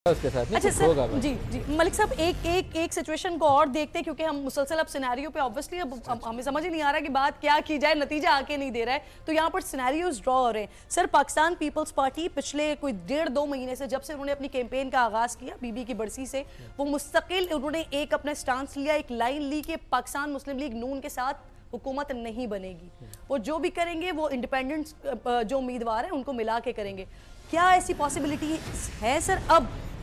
उसके साथ अच्छा सर, जी जी मलिक साहब, एक सिचुएशन को और देखते हैं क्योंकि हम मुसलसल अब सिनेरियो पे ऑब्वियसली अब हमें समझ ही नहीं आ रहा कि बात क्या की जाए, नतीजा आके नहीं दे रहा है, तो यहाँ पर सिनेरियोज ड्रॉ हो रहे हैं। सर, पाकिस्तान पीपल्स पार्टी पिछले कोई 1.5-2 महीने से, जब से उन्होंने अपनी कैंपेन का आगाज किया बीबी की बरसी से, वो मुस्तकिल उन्होंने एक अपना स्टांस लिया, एक लाइन ली कि पाकिस्तान मुस्लिम लीग नून के साथ हुकूमत नहीं बनेगी, वो जो भी करेंगे वो इंडिपेंडेंट जो उम्मीदवार हैं उनको मिला के करेंगे। क्या ऐसी पॉसिबिलिटी है सर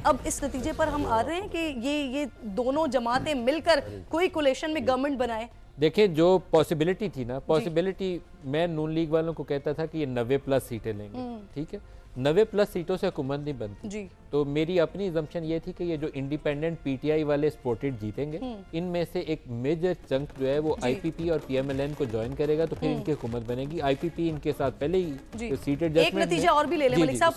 अब इस नतीजे पर हम आ रहे हैं कि ये दोनों जमातें मिलकर कोई कोलेशन में गवर्नमेंट बनाए? देखिए, जो पॉसिबिलिटी थी ना, पॉसिबिलिटी मैं नून लीग वालों को कहता था कि ये 90+ सीटें लेंगे, ठीक है, 90+ सीटों से हुकूमत नहीं बनती जी। तो मेरी अपनी अजम्पशन ये थी कि ये जो इंडिपेंडेंट पीटीआई वाले सपोर्टेड जीतेंगे, इनमें से एक मेजर चंक जो है वो आईपीपी और पीएमएलएन को ज्वाइन करेगा, तो फिर इनकी हुकूमत बनेगी। आईपीपी इनके साथ पहले ही सीटेड। एक नतीजा और भी ले लें मलिक साहब,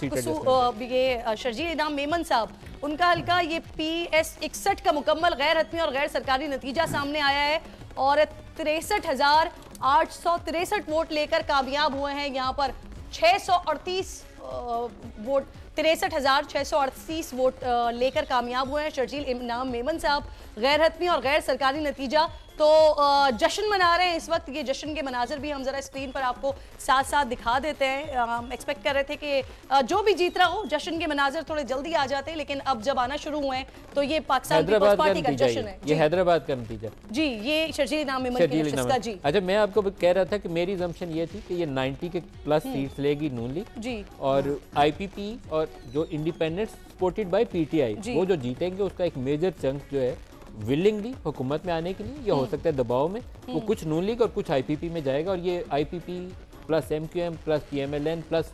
ये शर्जील इनाम मेमन साहब, उनका हल्का ये PS 61 का मुकम्मल गैर हतमी और गैर सरकारी नतीजा सामने आया है और 63,863 वोट लेकर कामयाब हुए हैं। यहाँ पर 638 वोट 63,638 वोट लेकर कामयाब हुए हैं शर्जील इनाम मेमन साहब। गैर हतमी और गैर सरकारी नतीजा, तो जश्न मना रहे हैं इस वक्त। ये जश्न के मनाजर भी हम जरा स्क्रीन पर आपको साथ साथ दिखा देते हैं। हम एक्सपेक्ट कर रहे थे कि जो भी जीत रहा हो जश्न के मनाजर थोड़े जल्दी आ जाते हैं, लेकिन अब जब आना शुरू हुए हैं तो ये पाकिस्तान पीपल्स पार्टी का जश्न है। ये हैदराबाद का नतीजा जी, ये शर्जील इनाम मेमन की नशिस्त का जी। अच्छा, मैं आपको कह रहा था कि मेरी असम्पशन ये थी कि ये 90 के प्लस सीट्स लेगी नून लीग जी, और आईपीपी और जो इंडिपेंडेंट सपोर्टेड बाय पीटीआई वो जो जीतेंगे उसका एक मेजर चंक जो है विलिंगली हुकूमत में आने के लिए, या हो सकता है दबाव में, वो कुछ नून लीग और कुछ आईपीपी में जाएगा, और ये IPP plus MQM plus PMLN plus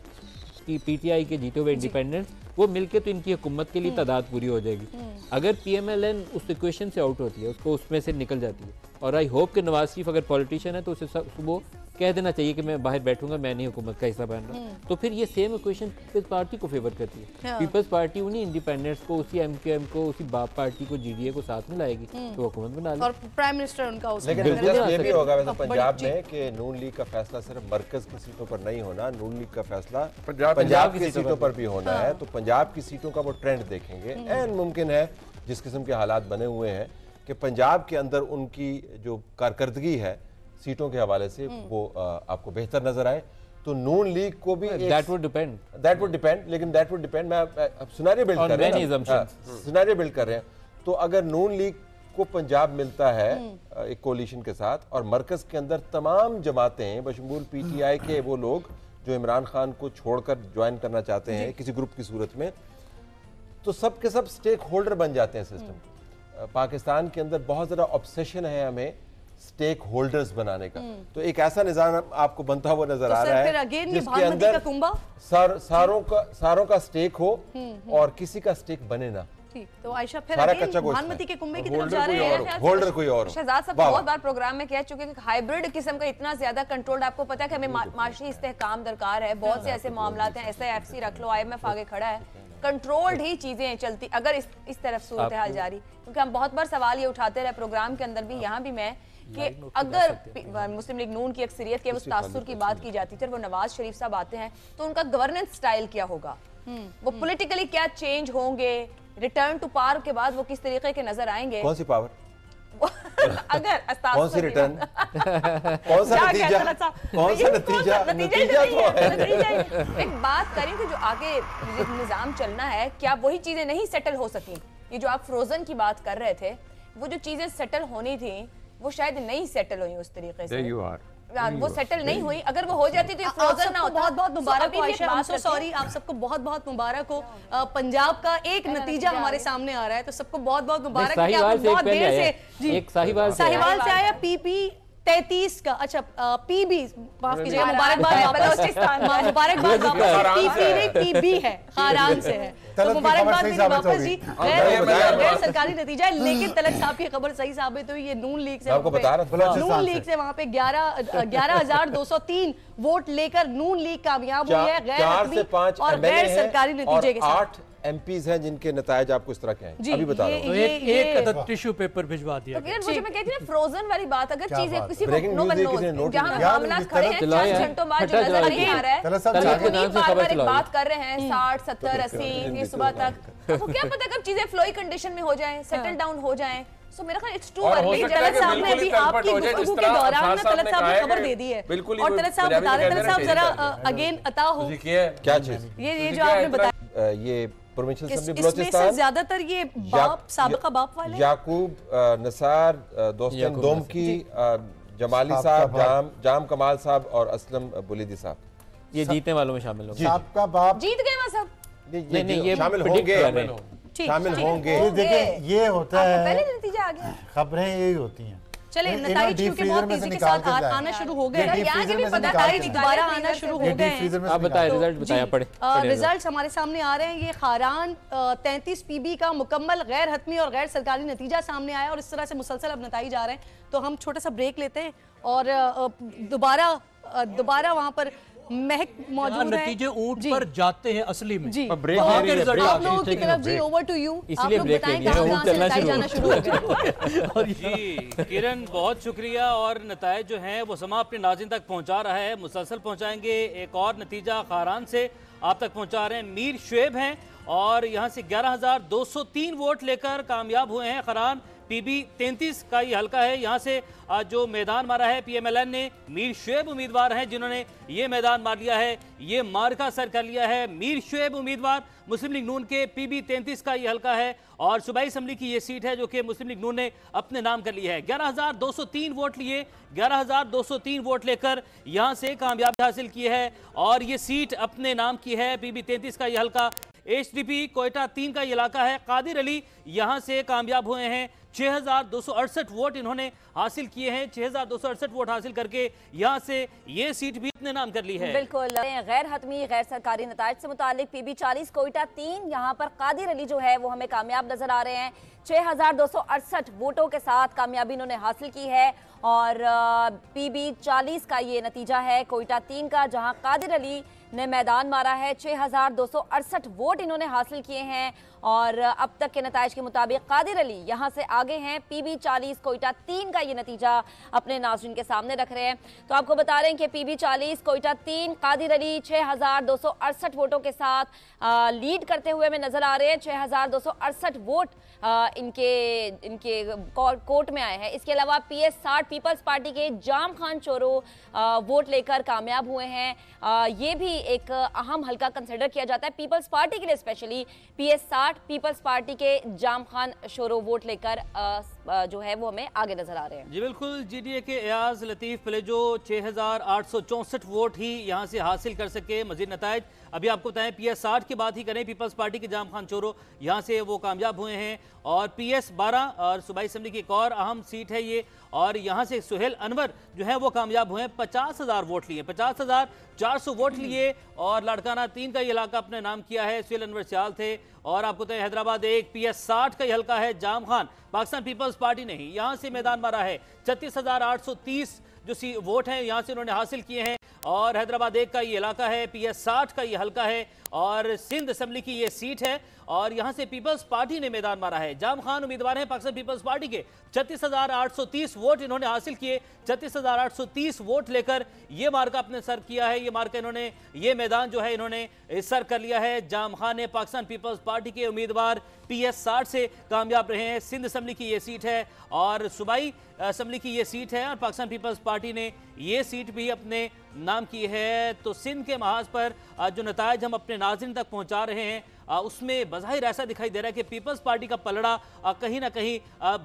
PTI के जीते हुए इंडिपेंडेंट्स वो मिलके तो इनकी हुकूमत के लिए तादाद पूरी हो जाएगी। अगर पीएमएलएन उस इक्वेशन से आउट होती है, उसको उसमें से निकल जाती है, और आई होप कि नवाज शरीफ अगर पॉलिटिशियन है तो उसे सुबह कह देना चाहिए कि मैं बाहर बैठूंगा, मैं नहीं हुकूमत का हिस्सा बन रहा, तो फिर ये सेम इक्वेशन पीपल्स पार्टी को फेवर करती है। पीपल्स पार्टी उन्हीं इंडिपेंडेंट्स को, उसी एमक्यूएम को, उसी बाप पार्टी को, जीडीए को साथ में लाएगी तो हुकूमत बना लेगी, और प्राइम मिनिस्टर उनका उसमें। लेकिन ये भी होगा वैसे पंजाब में कि नून लीग का फैसला सिर्फ मरकज की सीटों पर नहीं होना, नून लीग का फैसला पंजाब की सीटों पर भी होना है। तो पंजाब की सीटों का वो ट्रेंड देखेंगे। एंड मुमकिन है जिस किस्म के हालात बने हुए हैं कि पंजाब के अंदर उनकी जो कारकर्दगी है सीटों के हवाले से वो आपको बेहतर नजर आए, तो नून लीग को भी दैट वुड डिपेंड, लेकिन दैट वुड डिपेंड। मैं अब सिनेरियो बिल्ड कर रहे हैं, तो अगर नून लीग को पंजाब मिलता है एक कोलिशन के साथ, और मरकज के अंदर तमाम जमातें बशमूल पीटीआई के वो लोग जो इमरान खान को छोड़कर ज्वाइन करना चाहते हैं किसी ग्रुप की सूरत में, तो सब के सब स्टेक होल्डर बन जाते हैं सिस्टम। पाकिस्तान के अंदर बहुत ज़्यादा ऑब्सेशन है हमें स्टेक होल्डर्स बनाने का, तो एक ऐसा निजाम आपको बनता हुआ नजर आ रहा है जिसके अंदर सारों का स्टेक हो और किसी का स्टेक बने ना। तो आयशा फिर प्रधानमंत्री के कुंभे की तरफ जा रहे हैं, होल्डर कोई और। शहजाद साहब बहुत बार प्रोग्राम में कह चुके हैं कि हाइब्रिड किस्म का इतना ज्यादा कंट्रोल्ड, आपको पता है कि हमें माशी इस्तेहकाम दरकार है, बहुत से ऐसे मामलात हैं, SIFC रख लो, IMF आगे खड़ा है, कंट्रोल्ड ही चीजें चलती अगर इस तरफ सूरत हाल जारी। क्योंकि हम बहुत बार सवाल ये उठाते रहे प्रोग्राम के अंदर भी, यहाँ भी मैं, कि अगर मुस्लिम लीग नून की अक्सरियत के उस तासुर की बात की जाती थी, वो नवाज शरीफ साहब आते हैं तो उनका गवर्नेंस स्टाइल क्या होगा, वो पॉलिटिकली क्या चेंज होंगे, रिटर्न टू पावर के बाद वो किस तरीके के नजर आएंगे, कौन सी पावर अगर कौन सी रिटर्न कौन सा नतीजा तो है। एक बात करें कि जो आगे निजाम चलना है, क्या वही चीजें नहीं सेटल हो सकी? ये जो आप फ्रोजन की बात कर रहे थे, वो जो चीजें सेटल होनी थी वो शायद नहीं सेटल हुई उस तरीके से, वो सेटल नहीं हुई। अगर वो हो जाती तो ये फ्रोजन ना होता। बहुत बहुत मुबारक हो आयशा, I'm so sorry, आप सबको बहुत बहुत मुबारक हो। पंजाब का एक नतीजा हमारे सामने आ रहा है, तो सबको बहुत बहुत मुबारक है कि आप बहुत देर से एक साहिवाल से आया PP 33 का। अच्छा, PB माफ कीजिएगा, मुबारकबाद वापस PP नहीं PB है, खारान से है, तो मुबारकबाद मेरी वापस जी। गैर सरकारी नतीजा है, लेकिन तलत साहब की खबर सही साबित हुई। ये नून लीग से वहाँ पे 11,203 वोट लेकर नून लीग कामयाब हुई है, गैर हतमी और गैर सरकारी नतीजे के साथ। MPs हैं जिनके नतायज आपको इस तरह के हैं? अभी बता रहा हूँ। एक अदद टिश्यू पेपर भिजवा दिया। मुझे मैं कहती हूँ फ्रोजन वाली बात, अगर चीजें किसी को नो वन नोज, जहां मामला खड़े हैं 4 घंटों बाद जो नजर नहीं आ रहा है, बार-बार एक बात कर रहे हैं 60 70 80 सुबह तक, वो क्या पता कब चीजें फ्लोई कंडीशन में हो जाएं, सेटल डाउन हो जाएं। सो मेरा ख्याल इट्स टू अर्ली। तलत साहब ने अभी आपकी गुफ्तगू के दौरान तलत साहब ने खबर दे दी है, और तलत साहब बता रहे, तलत साहब जरा अगेन अता हो क्या चीज, ये जो आपने बताया, ये प्रोविंशियल असेंबली बलोचिस्तान, ज्यादातर ये बाप साबिका बाप वाले याकूब नसार, दोस्तन दोमकी, जमाली साहब, जाम कमाल साहब और असलम बुलीदी साहब, ये जीतने वालों में शामिल होंगे। आपका बाप जीत गए वहां सब? नहीं, ये शामिल होंगे। देखिए ये होता है, पहले नतीजा आ गया, खबरें यही होती हैं। चले नताइज क्योंकि बहुत तेजी के साथ आना शुरू हो गए, दोबारा आना शुरू हो गए। आप बताएं, रिजल्ट बताया पड़े। रिजल्ट हमारे सामने आ रहे हैं। ये खारान 33 PB का मुकम्मल गैर हतमी और गैर सरकारी नतीजा सामने आया, और इस तरह से मुसलसल अब नताइज आ रहे हैं। तो हम छोटा सा ब्रेक लेते हैं और दोबारा वहां पर महक मौजूद है। नतीजे ऊंट पर जाते हैं असली में। जी, ब्रेक आप लोगों की तरफ जी, ओवर टू यू। आप लोग बताएं कहां से नतीजे जाना शुरू हो गए। जी किरण, बहुत शुक्रिया। और नताइज जो हैं वो समा अपने नाज़रीन तक पहुंचा रहा है, मुसलसल पहुंचाएंगे। एक और नतीजा खारान से आप तक पहुंचा रहे हैं। मीर शुएब हैं और यहाँ से 11,203 वोट लेकर कामयाब हुए हैं। खारान PB 33 का ये हल्का है। यहाँ से जो मैदान मारा है PMLN ने, मीर शुएब उम्मीदवार हैं जिन्होंने ये मैदान मार लिया है, ये मार्का सर कर लिया है। मीर शुएब उम्मीदवार मुस्लिम लीग नून के PB 33 का ये हल्का है, और सूबाई असम्बली की ये सीट है जो कि मुस्लिम लीग नून ने अपने नाम कर ली है। 11,203 वोट लिए, 11,203 वोट लेकर यहाँ से कामयाबी हासिल की है, और ये सीट अपने नाम की है। PB 33 का ये हल्का HDP कोयटा 3 का इलाका है। कादिर अली यहाँ से कामयाब हुए हैं, 6,268 वोट इन्होंने हासिल किए हैं। 6,268 वोट हासिल करके यहाँ से ये सीट भी अपने नाम कर ली है। बिल्कुल। गैर हतमी गैर सरकारी नताइज से मुतालिक PB 40 कोयटा 3, यहाँ पर कादिर अली जो है वो हमें कामयाब नजर आ रहे हैं। 6,268 वोटों के साथ कामयाबी इन्होंने हासिल की है, और PB 40 का ये नतीजा है कोयटा 3 का, जहाँ कादिर अली ने मैदान मारा है। 6,268 वोट इन्होंने हासिल किए हैं, और अब तक के नताइज के मुताबिक कादिर अली यहाँ से आगे हैं। PB 40 कोयटा 3 का ये नतीजा अपने नाज़रीन के सामने रख रहे हैं। तो आपको बता रहे हैं कि PB 40 कोयटा 3 कादिर अली 6,268 वोटों के साथ लीड करते हुए में नजर आ रहे हैं। 6,268 वोट इनके कोर्ट में आए हैं। इसके अलावा PS 60 पीपल्स पार्टी के जाम खान चोरो वोट लेकर कामयाब हुए हैं। ये भी एक अहम हल्का कंसिडर किया जाता है पीपल्स पार्टी के लिए, स्पेशली PS 60 पीपल्स पार्टी के जाम खान शोरो वोट लेकर जो है वो हमें आगे नजर आ रहे हैं। जी बिल्कुल। GDA के एयाज लतीफ पलेजो 6,864 वोट ही यहाँ से हासिल कर सके। मजीद नताइज अभी आपको बताएं, PS 60 की बात ही करें, पीपल्स पार्टी के जाम खान चोरो यहाँ से वो कामयाब हुए हैं, और PS 12 और सूबाई असम्बली की एक और अहम सीट है ये, और यहाँ से सुहेल अनवर जो है वो कामयाब हुए हैं। 50,000 वोट लिए, 50,400 वोट लिए, और लाड़काना 3 का ये इलाका अपने नाम किया है। सुहेल अनवर सियाल थे। और आपको तो हैदराबाद 1 PS 60 का हल्का है। जाम खान पाकिस्तान पीपल्स पार्टी ने ही यहाँ से मैदान मारा है। 36,830 जो वोट हैं यहाँ से उन्होंने हासिल किए हैं, और हैदराबाद 1 का ये इलाका है। PS 60 का ये हल्का है, और सिंध असम्बली की ये सीट है, और यहाँ से पीपल्स पार्टी ने मैदान मारा है। जाम खान उम्मीदवार हैं पाकिस्तान पीपल्स पार्टी के। 36,830 वोट इन्होंने हासिल किए। 36,830 वोट लेकर ये मार्का अपने सर किया है। ये मार्का इन्होंने, ये मैदान जो है इन्होंने सर कर लिया है। जाम खान ने पाकिस्तान पीपल्स पार्टी के उम्मीदवार PS 60 से कामयाब रहे हैं। सिंध असम्बली की ये सीट है, और सूबाई असम्बली की ये सीट है, और पाकिस्तान पीपल्स पार्टी ने ये सीट भी अपने नाम की है। तो सिंध के महाज पर जो नताइज हम अपने नाज़रीन तक पहुंचा रहे हैं, उसमें बज़ाहिर ऐसा दिखाई दे रहा है कि पीपल्स पार्टी का पलड़ा कहीं ना कहीं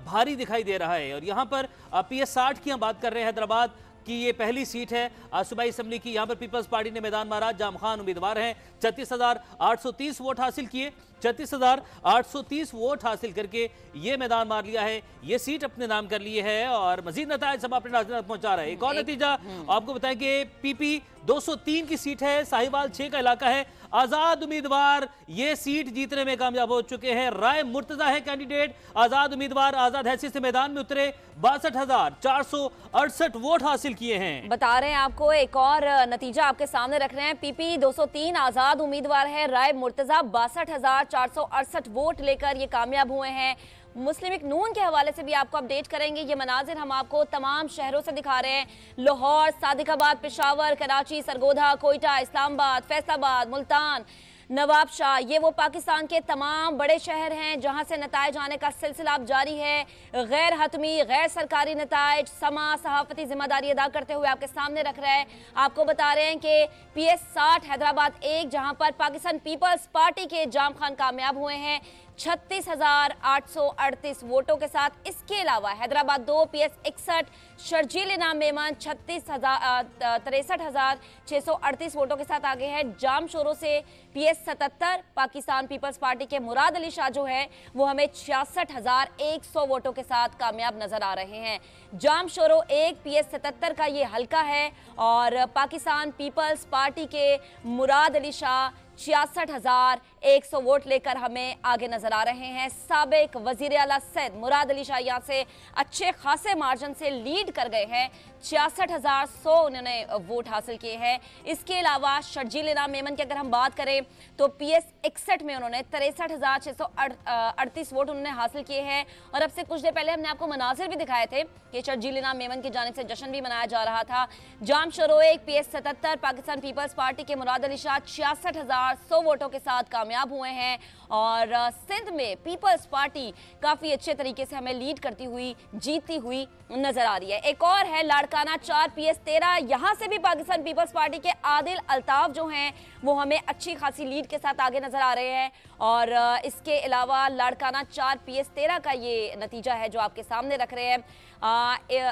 भारी दिखाई दे रहा है। और यहाँ पर PS 60 की हम बात कर रहे हैं, हैदराबाद की ये पहली सीट है सूबाई असम्बली की। यहाँ पर पीपल्स पार्टी ने मैदान मारा। जाम खान उम्मीदवार हैं। 36,830 वोट हासिल किए। 36,830 वोट हासिल करके ये मैदान मार लिया है, ये सीट अपने नाम कर ली है, और मजीद नताइज हम अपने नाज़रीन तक पहुंचा रहे हैं। एक और नतीजा आपको बताएं कि PP 203 की सीट है। साहिवाल 6 का इलाका है। आजाद उम्मीदवार ये सीट जीतने में कामयाब हो चुके हैं। राय मुर्तजा है कैंडिडेट, आजाद उम्मीदवार आजाद हैसियत से मैदान में उतरे, 62,468 वोट हासिल किए हैं। बता रहे हैं आपको, एक और नतीजा आपके सामने रख रहे हैं। पीपी 203 आजाद उम्मीदवार है राय मुर्तजा, 62,468 वोट लेकर ये कामयाब हुए हैं। मुस्लिम लीग नून के हवाले से भी आपको अपडेट करेंगे। ये मनाजिर हम आपको तमाम शहरों से दिखा रहे हैं, लाहौर, सादिकाबाद, पेशावर, कराची, सरगोधा, कोयटा, इस्लामाबाद, फैसलाबाद, मुल्तान, नवाबशाह। ये वो पाकिस्तान के तमाम बड़े शहर हैं जहां से नताइज आने का सिलसिला अब जारी है। गैर हतमी, गैर सरकारी नताइज समा सहाफती जिम्मेदारी अदा करते हुए आपके सामने रख रहे हैं। आपको बता रहे हैं कि PS 60 हैदराबाद 1 जहां पर पाकिस्तान पीपल्स पार्टी के जाम खान कामयाब हुए हैं 36,838 वोटों के साथ। इसके अलावा हैदराबाद 2 PS 61 शर्जील इनाम मेमन 63,638 वोटों के साथ आगे है। जाम शोरों से PS 77 पाकिस्तान पीपल्स पार्टी के मुराद अली शाह जो है वो हमें 66,100 वोटों के साथ कामयाब नजर आ रहे हैं। जाम शोरों 1 PS 77 का ये हल्का है और पाकिस्तान पीपल्स पार्टी के मुराद अली शाह 66,100 वोट लेकर हमें आगे नजर आ रहे हैं। साबिक वजीर आला सैद मुराद अली शाह यहाँ से अच्छे खासे मार्जिन से लीड कर गए हैं, 66,100 उन्होंने वोट हासिल किए हैं। इसके अलावा शर्जील इनाम मेमन की अगर हम बात करें तो PS 61 में उन्होंने 63,638 वोट उन्होंने हासिल किए हैं। और अब से कुछ देर पहले हमने आपको मनाजिर भी दिखाए थे कि शर्जील इनाम मेमन की जानिब से जश्न भी मनाया जा रहा था। जाम शरोए 1 PS 77 पाकिस्तान पीपल्स पार्टी के मुराद अली शाह 66,100 वोटों के साथ कामयाब हुए हैं। और सिंध में पीपल्स पार्टी काफी अच्छे तरीके से हमें लीड करती हुई, जीतती हुई नजर आ रही है। एक और है लाड़काना 4 PS 13, यहां से भी पाकिस्तान पीपल्स पार्टी के आदिल अल्ताफ जो हैं वो हमें अच्छी खासी लीड के साथ आगे नजर आ रहे हैं। और इसके अलावा लाड़काना 4 PS 13 का ये नतीजा है जो आपके सामने रख रहे हैं।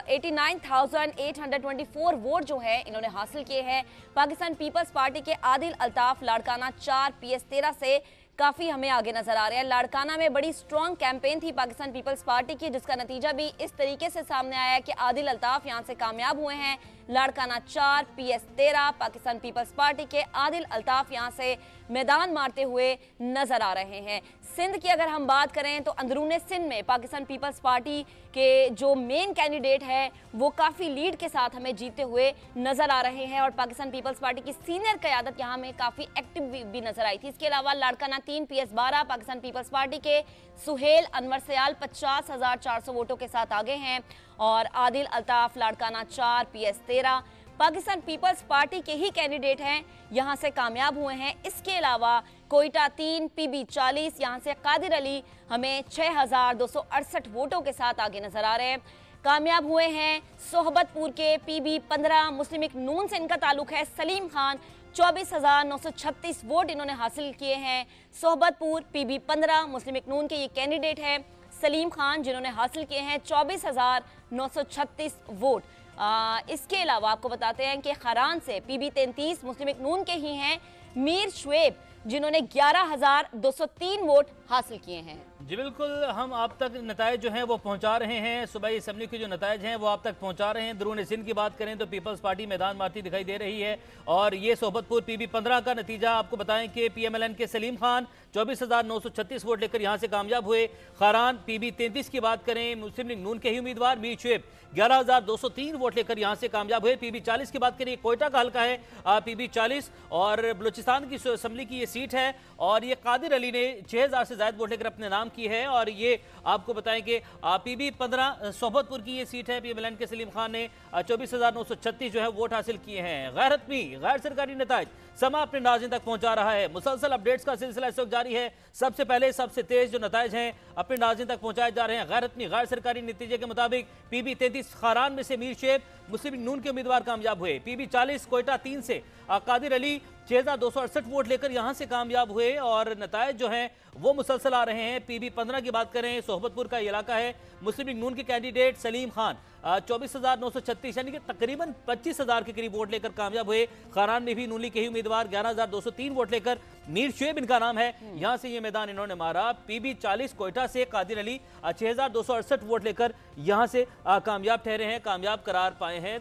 89,824 वोट जो है इन्होंने हासिल किए हैं। पाकिस्तान पीपल्स पार्टी के आदिल अल्ताफ लाड़काना 4 PS 13 से काफी हमें आगे नजर आ रहे हैं। लाड़काना में बड़ी स्ट्रॉन्ग कैंपेन थी पाकिस्तान पीपल्स पार्टी की, जिसका नतीजा भी इस तरीके से सामने आया कि आदिल अल्ताफ यहां से कामयाब हुए हैं। Larkana 4 PS 13 Pakistan People's Party के आदिल अल्ताफ यहां से मैदान मारते हुए नजर आ रहे हैं। सिंध की अगर हम बात करें तो अंदरूने सिंध में पाकिस्तान पीपल्स पार्टी के जो मेन कैंडिडेट है वो काफ़ी लीड के साथ हमें जीतते हुए नजर आ रहे हैं। और पाकिस्तान पीपल्स पार्टी की सीनियर क़यादत यहाँ में काफ़ी एक्टिव भी नजर आई थी। इसके अलावा Larkana 3 PS 12 Pakistan People's Party के सुहेल अनवर सयाल 50,400 वोटों के साथ आगे हैं। और Adil Altaf Larkana 4 PS 13 Pakistan People's Party के ही कैंडिडेट हैं, यहां से कामयाब हुए हैं। इसके अलावा कोयटा 3 PB 40 यहां से कादिर अली हमें 6,268 वोटों के साथ आगे नजर आ रहे हैं। कामयाब हुए हैं सोहबतपुर के PB 15 मुस्लिम लीग नून से इनका ताल्लुक है, सलीम खान 24,936 वोट इन्होंने हासिल किए हैं। सोहबतपुर PB 15 मुस्लिम लीग नून के ये कैंडिडेट है सलीम खान जिन्होंने हासिल किए हैं 24,936 वोट। इसके अलावा आपको बताते हैं कि खरान से PB 33 मुस्लिम लीग नून के ही हैं मीर शुएब जिन्होंने 11,203 वोट हासिल किए हैं। जी बिल्कुल, हम आप तक नताइज जो हैं वो पहुंचा रहे हैं। सूबाई असम्बली के जो नताइज हैं वो आप तक पहुंचा रहे हैं। दरून सिंध की बात करें तो पीपल्स पार्टी मैदान मारती दिखाई दे रही है। और ये सोहबतपुर PB 15 का नतीजा आपको बताएं कि PMLN के सलीम खान 24,936 वोट लेकर यहां से कामयाब हुए। खरान PB 33 की बात करें मुस्लिम लीग नून के ही उम्मीदवार मीर शुएब 11,203 वोट लेकर यहां से कामयाब हुए। PB 40 की बात करें कोयटा का हल्का है PB 40 और बलूचिस्तान की असम्बली की ये सीट है। और ये कादिर अली ने 6,000 से ज्यादा वोट लेकर अपने नाम की है। और ये आपको बताएं कि PB 15 सोहबतपुर की ये सीट है। PMLN के सलीम खान ने 24,936 जो है वोट हासिल किए हैं। गैर हतमी गैर सरकारी नताइज समा अपने नाज़रीन तक पहुंचा रहा है। मुसलसल अपडेट्स का सिलसिला इस वक्त जारी है। सबसे पहले सबसे तेज जो नताइज हैं अपने नाज़रीन तक पहुंचाए जा रहे हैं। गैर हतमी गैर सरकारी नतीजे के मुताबिक PB 33 खरान में से मीर शुएब मुस्लिम लीग नून के उम्मीदवार कामयाब हुए। PB 40 कोयटा 3 से कादिर अली 6,268 वोट लेकर यहां से कामयाब हुए। और नताइज जो हैं वो मुसलसल आ रहे हैं। PB 15 की बात करें सोहबतपुर का इलाका है मुस्लिम लीग नून के कैंडिडेट सलीम खान 24,936 यानी कि तकरीबन 25,000 के करीब वोट लेकर कामयाब हुए। खरान में भी नून लीग के ही उम्मीदवार 11,203 वोट लेकर मीर शुएब इनका नाम है, यहां से ये मैदान इन्होंने मारा। PB 40 कोयटा से कादिर अली 6,268 वोट लेकर यहां से कामयाब ठहरे हैं, कामयाब करार पाए हैं।